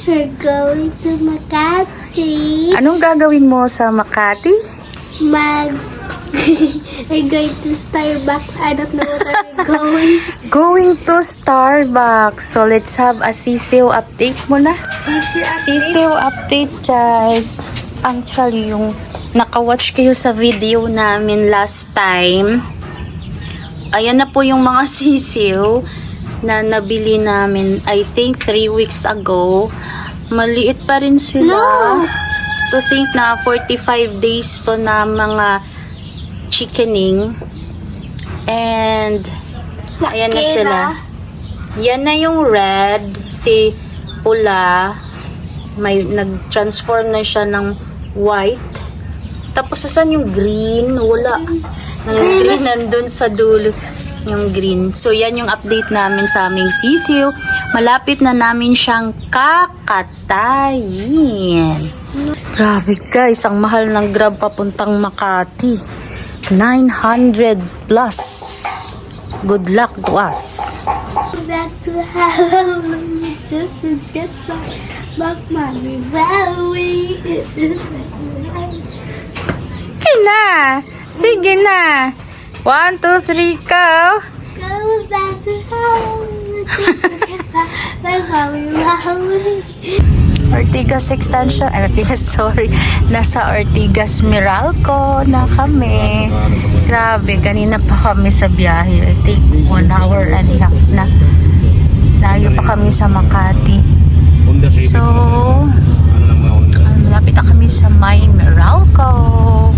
We're going to Makati. Anong gagawin mo sa Makati? We're going to Starbucks. I don't know where we're going. Going to Starbucks. So, let's have a sisiw update muna. Sisiw update, guys. Actually, yung nakawatch kayo sa video namin last time. Ayan na po yung mga sisiw na nabili namin, I think 3 weeks ago. Maliit pa rin sila. No. To think na 45 days to na mga chickening. And ayan na sila. Yan na yung red. Si pula. May nag-transform na siya ng white. Tapos saan yung green? Wala. Yung green nandun sa dulo. Yung green. So, yan yung update namin sa aming sisiw. Malapit na namin siyang kakatayin. Grabe guys, ang mahal ng Grab papuntang Makati. 900 plus. Good luck to us. Back to home just to get back money. Sige na. Sige na. 1, 2, 3, go. Go back to home just to get back money. Ortigas Extension, Ortigas, sorry. Nasa Ortigas Meralco na kami. Grabe, kanina pa kami sa biyahe. I think 1 hour and a half na. Layo pa kami sa Makati. So, malapit na kami sa may Meralco.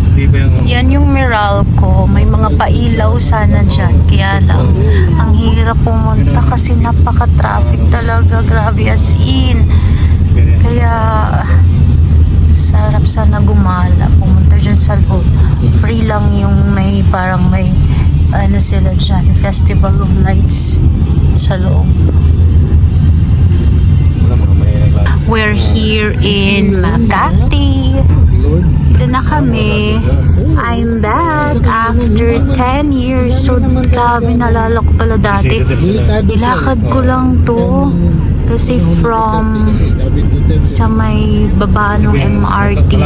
Yan yung Meralco. May mga pailaw sana dyan. Kaya lang, ang hirap pumunta kasi napaka-traffic talaga. Grabe as in. Kaya, sarap sana gumala. Pumunta dyan sa loob. Free lang yung may, parang may, ano sila dyan, Festival of Lights sa loob. We're here in Makati. Dito na kami. I'm back after 10 years. So, grabe, nalala ko pala dati. Nilakad ko lang to. Kasi from sa may baba ng MRT,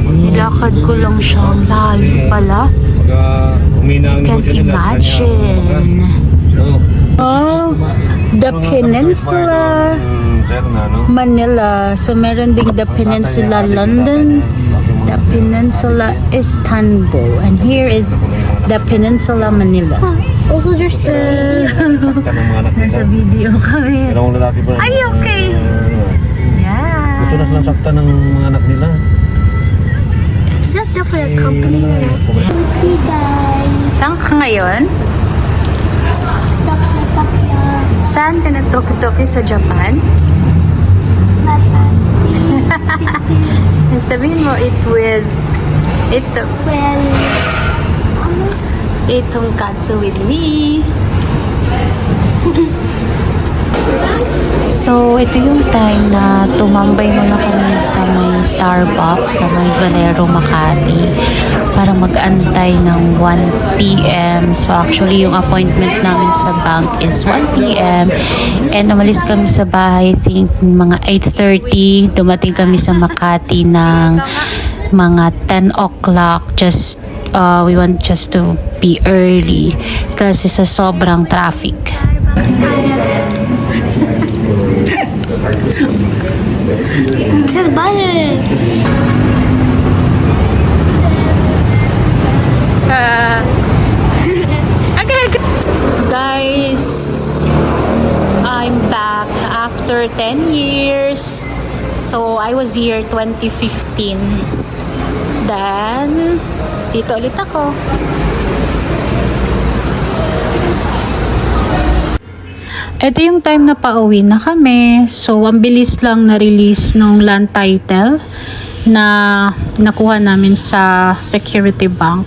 nilakad ko lang siya. Layo pala. I can't imagine. Oh, the Peninsula Manila. So, meron ding the Peninsula London, the Peninsula Istanbul, and here is the Peninsula Manila. Also, there's Nasa video kami. Ay, okay. Yeah. Gusto na silang sakta ng mga anak nila. Is that different company? Hey guys. Saan ka ngayon? Takya. Saan ka nagtoki-toki sa Japan? Sabihin mo, eat tonkatsu with me. So, ito yung time na tumambay muna kami sa may Starbucks sa may Valero, Makati para mag-antay ng 1 p.m. So, actually, yung appointment namin sa bank is 1 p.m. And umalis kami sa bahay, I think, mga 8:30. Dumating kami sa Makati ng mga 10 o'clock. We want just to be early kasi sa sobrang traffic. Guys, I'm back after 10 years. So, I was here 2015. Then, dito ulit ako. Ito yung time na pauwi na kami. So, ang bilis lang na-release nung land title na nakuha namin sa Security Bank.